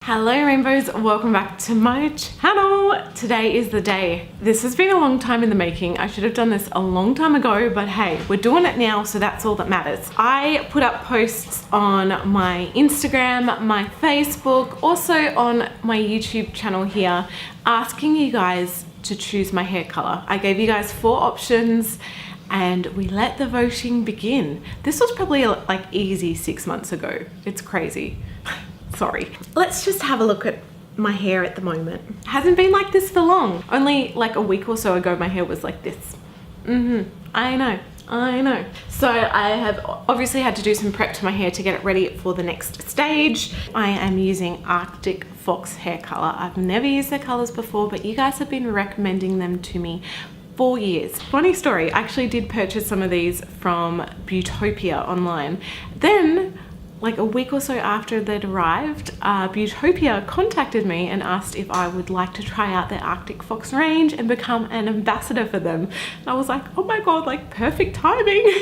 Hello rainbows, welcome back to my channel. Today is the day. This has been a long time in the making. I should have done this a long time ago, but hey, we're doing it now, so that's all that matters. I put up posts on my Instagram, my Facebook, also on my YouTube channel here, asking you guys to choose my hair color. I gave you guys 4 options and we let the voting begin. This was probably like easy 6 months ago. It's crazy. Sorry. Let's just have a look at my hair at the moment. Hasn't been like this for long. Only like a week or so ago my hair was like this. I know. So I have obviously had to do some prep to my hair to get it ready for the next stage. I am using Arctic Fox hair color. I've never used their colors before, but you guys have been recommending them to me for years. Funny story, I actually did purchase some of these from Beautopia online. Then like a week or so after they'd arrived, Beautopia contacted me and asked if I would like to try out their Arctic Fox range and become an ambassador for them. And I was like, oh my God, like perfect timing.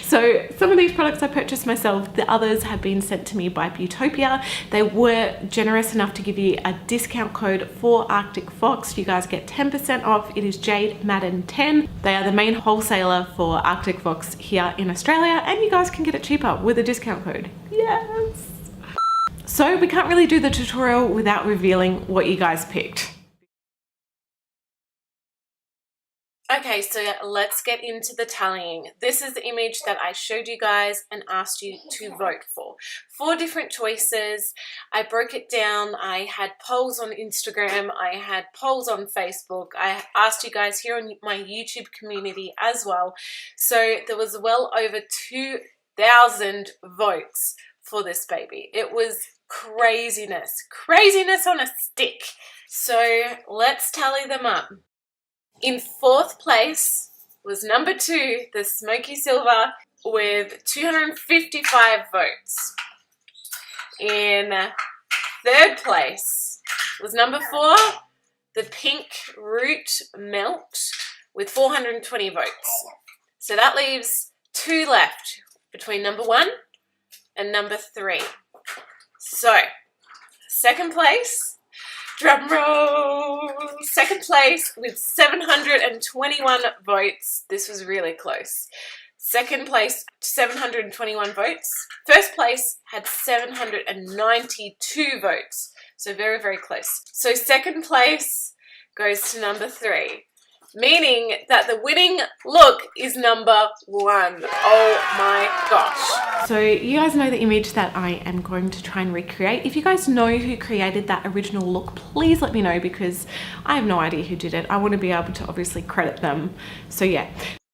So some of these products I purchased myself, the others have been sent to me by Beautopia. They were generous enough to give you a discount code for Arctic Fox. You guys get 10% off. It is Jade Madden 10. They are the main wholesaler for Arctic Fox here in Australia, and you guys can get it cheaper with a discount code. Yes. So we can't really do the tutorial without revealing what you guys picked. Okay, so let's get into the tallying. This is the image that I showed you guys and asked you to vote for. 4 different choices. I broke it down. I had polls on Instagram. I had polls on Facebook. I asked you guys here on my YouTube community as well. So there was well over 2,000 votes for this baby. It was craziness on a stick. So let's tally them up. In 4th place was number 2, the Smoky Silver, with 255 votes. In 3rd place was number 4, the Pink Root Melt, with 420 votes. So that leaves 2 left between number 1 and number 3. So, 2nd place, drum roll, 2nd place with 721 votes. This was really close. 2nd place, 721 votes. 1st place had 792 votes. So very, very close. So 2nd place goes to number 3. Meaning that the winning look is number 1. Oh my gosh. So you guys know the image that I am going to try and recreate. If you guys know who created that original look, please let me know because I have no idea who did it. I want to be able to obviously credit them. So yeah.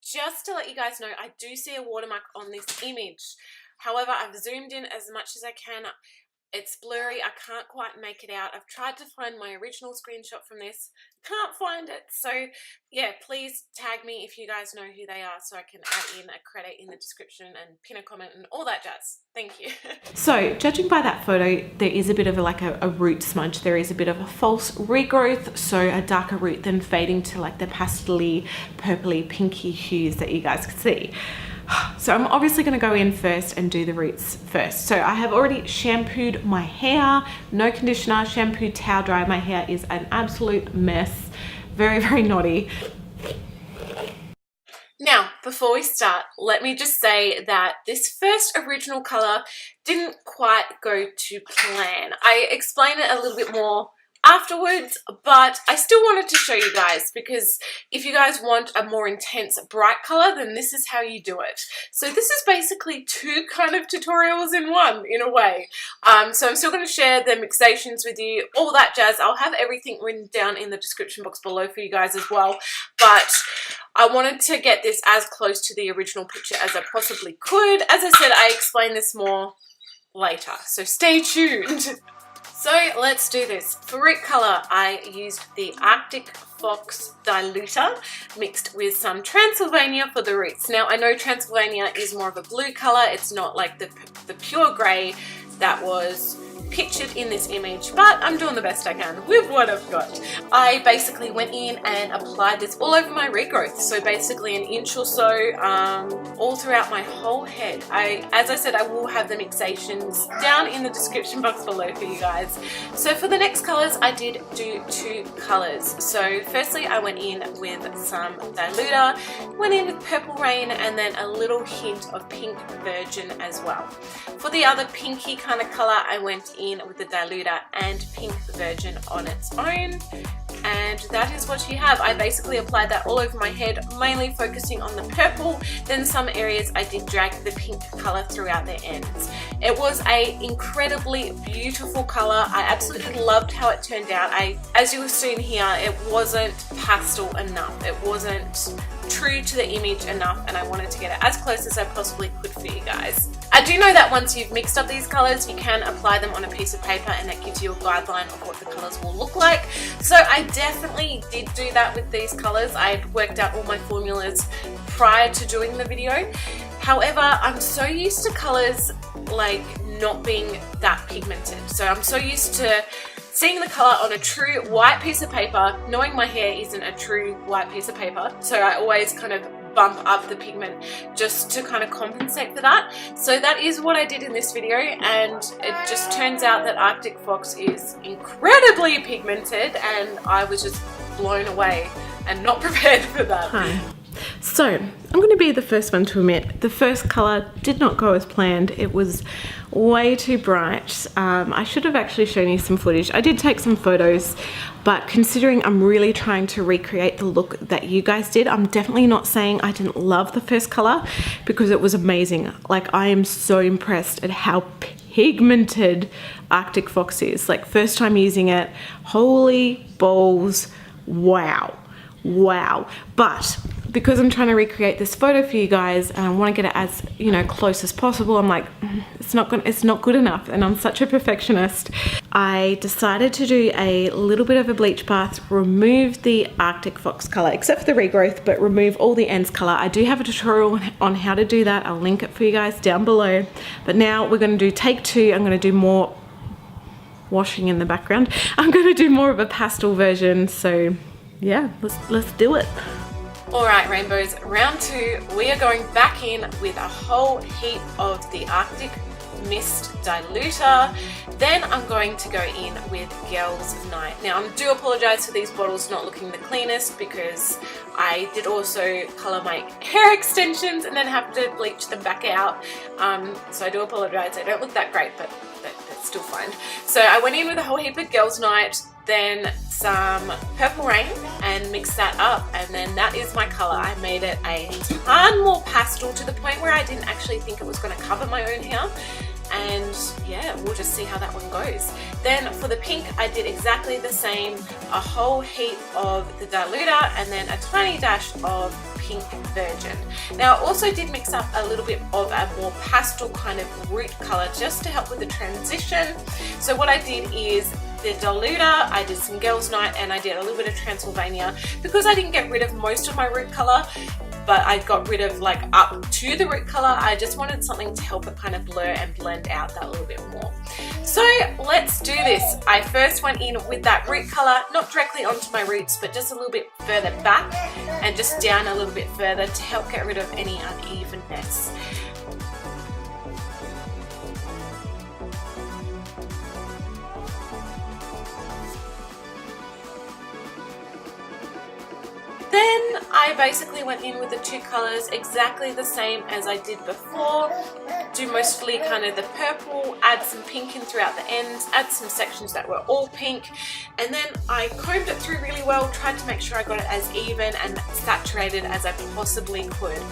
Just to let you guys know, I do see a watermark on this image. However, I've zoomed in as much as I can. It's blurry, I can't quite make it out. I've tried to find my original screenshot from this, can't find it. So yeah, please tag me if you guys know who they are so I can add in a credit in the description and pin a comment and all that jazz. Thank you. So judging by that photo, there is a bit of a root smudge. There is a bit of a false regrowth, so a darker root than fading to like the pastel-y, purpley, pinky hues that you guys can see. So I'm obviously going to go in first and do the roots first. So I have already shampooed my hair, no conditioner, shampooed, towel dry. My hair is an absolute mess, very, very naughty. Now, before we start, let me just say that this first original color didn't quite go to plan. I explain it a little bit more afterwards, but I still wanted to show you guys because if you guys want a more intense bright color, then this is how you do it. So this is basically 2 kind of tutorials in one, in a way. So I'm still going to share the MIXATIONS with you, all that jazz. I'll have everything written down in the description box below for you guys as well, but I wanted to get this as close to the original picture as I possibly could. As I said, I explain this more later, so stay tuned. So let's do this. For root color, I used the Arctic Fox diluter mixed with some Transylvania for the roots. Now I know Transylvania is more of a blue color. It's not like the pure gray that was pictured in this image, but I'm doing the best I can with what I've got. I basically went in and applied this all over my regrowth, so basically an inch or so all throughout my whole head. As I said, I will have the MIXATIONS down in the description box below for you guys. So for the next colours, I did do 2 colours. So firstly, I went in with some diluter, went in with Purple Rain, and then a little hint of Pink Virgin as well. For the other pinky kind of colour, I went in with the diluter and Pink Virgin on its own. And that is what you have. I basically applied that all over my head, mainly focusing on the purple. Then some areas I did drag the pink color throughout the ends. It was an incredibly beautiful color. I absolutely loved how it turned out. As you have seen here, it wasn't pastel enough. It wasn't true to the image enough, and I wanted to get it as close as I possibly could for you guys. I do know that once you've mixed up these colors, you can apply them on a piece of paper, and that gives you a guideline of what the colors will look like. So I definitely did do that with these colors. I had worked out all my formulas prior to doing the video. However, I'm so used to colors like not being that pigmented. So I'm so used to seeing the color on a true white piece of paper, knowing my hair isn't a true white piece of paper. So I always kind of bump up the pigment just to kind of compensate for that. So that is what I did in this video, and it just turns out that Arctic Fox is incredibly pigmented, and I was just blown away and not prepared for that. Hi. So I'm going to be the first one to admit the first colour did not go as planned. It was way too bright. I should have actually shown you some footage. I did take some photos, but considering I'm really trying to recreate the look that you guys did, I'm definitely not saying I didn't love the first colour, because it was amazing. Like, I am so impressed at how pigmented Arctic Fox is. Like, first time using it, holy balls, wow. Wow. But because I'm trying to recreate this photo for you guys and I want to get it as, you know, close as possible, I'm like, it's not good enough, and I'm such a perfectionist. I decided to do a little bit of a bleach bath, remove the Arctic Fox color except for the regrowth, but remove all the ends color. I do have a tutorial on how to do that. I'll link it for you guys down below. But now we're going to do take 2. I'm going to do more washing in the background. I'm going to do more of a pastel version. So yeah, let's do it. Alright rainbows, round 2, we are going back in with a whole heap of the Arctic Mist diluter. Then I'm going to go in with Girls Night. Now I do apologise for these bottles not looking the cleanest, because I did also colour my hair extensions and then have to bleach them back out. So I do apologise, they don't look that great, but that's still fine. So I went in with a whole heap of Girls Night, then some Purple Rain, and mixed that up, and then that is my colour. I made it a ton more pastel, to the point where I didn't actually think it was going to cover my own hair. And yeah, we'll just see how that one goes. Then for the pink, I did exactly the same, a whole heap of the diluter and then a tiny dash of Pink Virgin. Now I also did mix up a little bit of a more pastel kind of root color just to help with the transition. So what I did is the diluter, I did some Girls Night, and I did a little bit of Transylvania, because I didn't get rid of most of my root color, but I got rid of like up to the root color. I just wanted something to help it kind of blur and blend out that little bit more. So let's do this. I first went in with that root color, not directly onto my roots, but just a little bit further back and just down a little bit further to help get rid of any unevenness. Then I basically went in with the 2 colours exactly the same as I did before. Do mostly kind of the purple, add some pink in throughout the ends, add some sections that were all pink, and then I combed it through really well, tried to make sure I got it as even and saturated as I possibly could.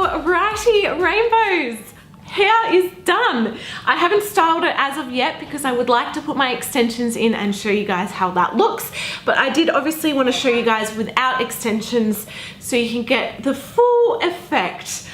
Alrighty, rainbows. Hair is done. I haven't styled it as of yet because I would like to put my extensions in and show you guys how that looks. But I did obviously want to show you guys without extensions so you can get the full effect.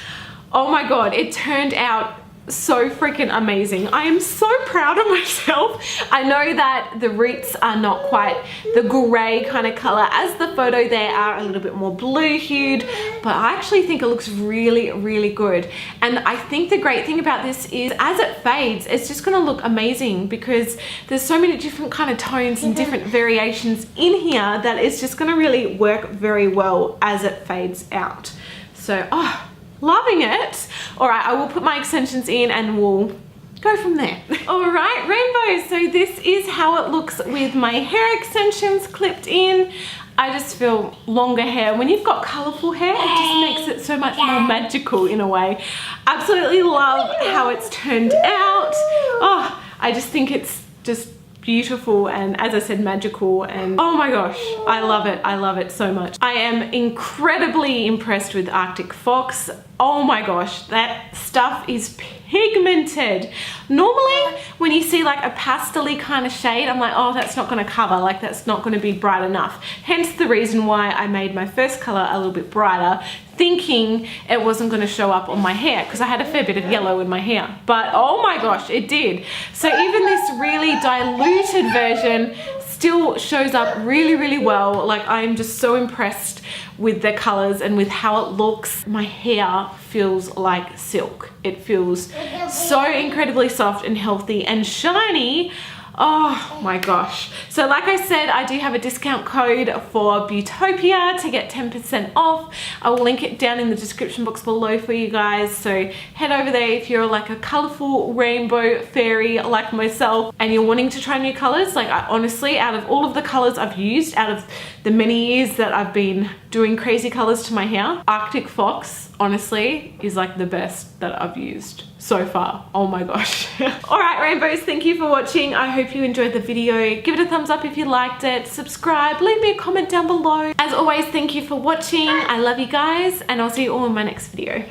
Oh my god, it turned out so freaking amazing. I am so proud of myself. I know that the roots are not quite the gray kind of color as the photo. They are a little bit more blue hued, but I actually think it looks really, really good. And I think the great thing about this is as it fades, it's just gonna look amazing because there's so many different kind of tones and different variations in here that it's just gonna really work very well as it fades out. So, oh, loving it. All right, I will put my extensions in and we'll go from there. All right, rainbow. So this is how it looks with my hair extensions clipped in. I just feel longer hair. When you've got colorful hair, it just makes it so much more magical in a way. Absolutely love how it's turned out. Oh, I just think it's just beautiful and, as I said, magical, and oh my gosh, I love it. I love it so much. I am incredibly impressed with Arctic Fox. Oh my gosh, that stuff is pigmented. Normally when you see like a pastel-y kind of shade, I'm like, oh, that's not going to cover, like that's not going to be bright enough. Hence the reason why I made my first color a little bit brighter, thinking it wasn't going to show up on my hair because I had a fair bit of yellow in my hair. But oh my gosh, it did. So even this really diluted version still shows up really, really well. Like, I'm just so impressed with the colors and with how it looks. My hair feels like silk. It feels so incredibly soft and healthy and shiny. Oh my gosh. So like I said, I do have a discount code for Beautopia to get 10% off. I will link it down in the description box below for you guys. So head over there if you're like a colorful rainbow fairy like myself and you're wanting to try new colors. Like, I honestly, out of all of the colors I've used, out of the many years that I've been doing crazy colors to my hair, Arctic Fox honestly is like the best that I've used so far. Oh my gosh. All right, rainbows, thank you for watching. I hope you enjoyed the video. Give it a thumbs up if you liked it. Subscribe, leave me a comment down below. As always, thank you for watching. I love you guys, and I'll see you all in my next video.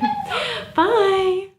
Bye.